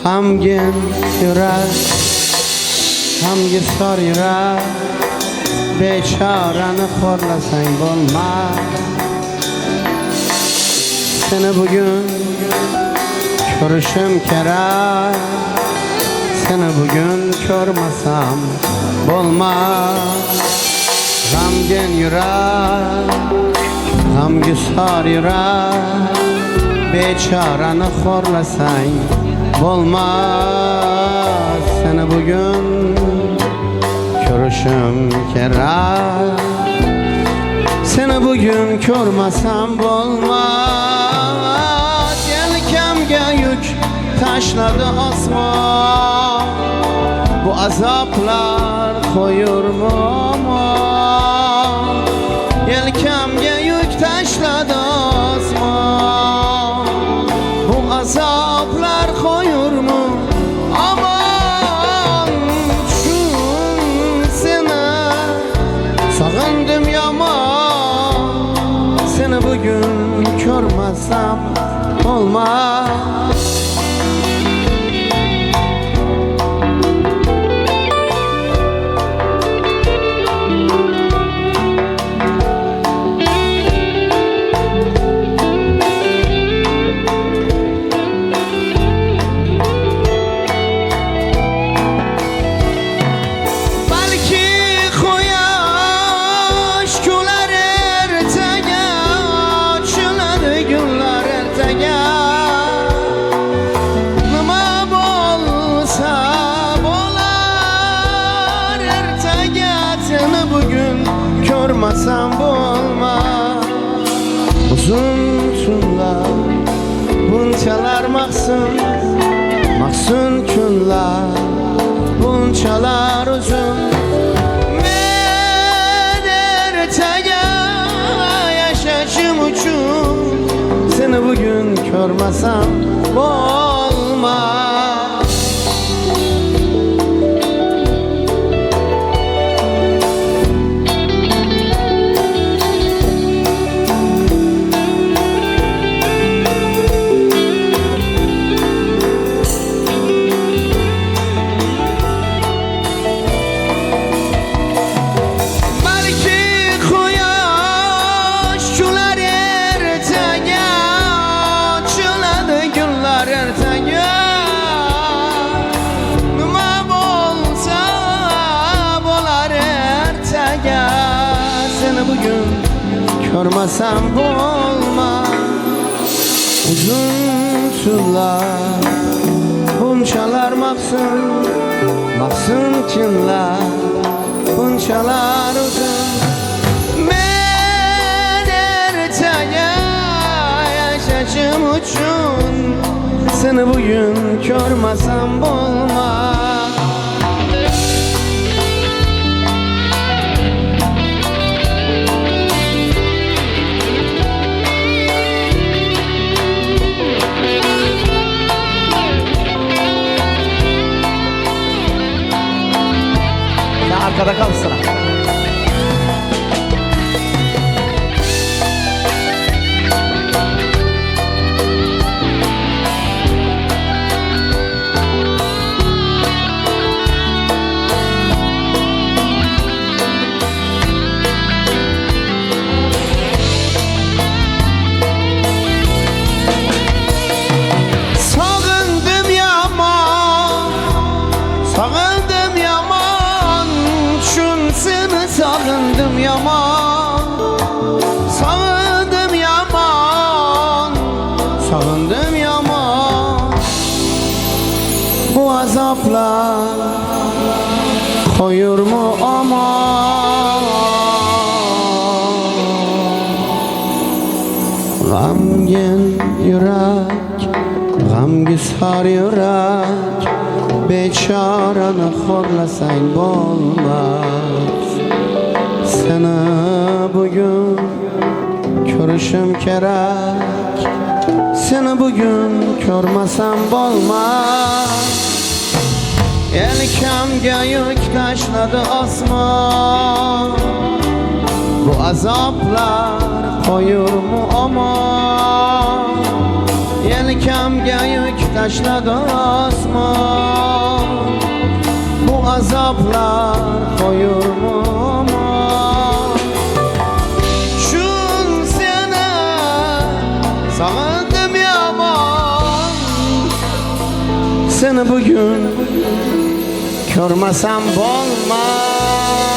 G'amgin yurak, g'amgin yurak, bechorani xo'rlasang bo'lmas. Seni bugün ko'rishim kerak, seni bugün ko'rmasam bo'lmas. G'amgin yurak, g'amgin yurak, bechorani xo'rlasang bo'lmas. Seni bugün ko'rishim kerak, seni bugün ko'rmasam bo'lmas. Yelkamga yük tashladı osmon, bu azoblar qo'yurmi omon? Yelkamga yük tashladı osmon, bu azoblar qo'yurmi omon? Chun seni sog'indim yomon, seni bugün ko'rmasam olmaz. Görmasam bo'lmaz. Uzun tunlar bunchalar mahzun kunlar bunchalar uzun. Men ertaga yashashim uchun seni bugün ko'rmasam bo'lmaz. Bugün görmasam olmaz. Uzun tunlar bunchalar mahzun kunlar bunchalar uzun. Men ertaga yashashim uchun seni bugün görmasam olmaz. Arkada kalsın. Sağındım yaman, sağındım yaman, sağındım yaman. Bu azaplar koyur mu aman? G'amgin yurak, g'amgin yurak, bechorani xo'rlasang bo'lmas. Seni bugün ko'rishim kerak, seni bugün ko'rmasam bo'lmas. Yelkamga yük tashladı osmon, bu azoblar qo'yurmi omon? Yelkamga yük taşladı asman. Bu azaplar koyurmu aman. Şun sene sağındım yaman. Seni bugün görmesem olmaz.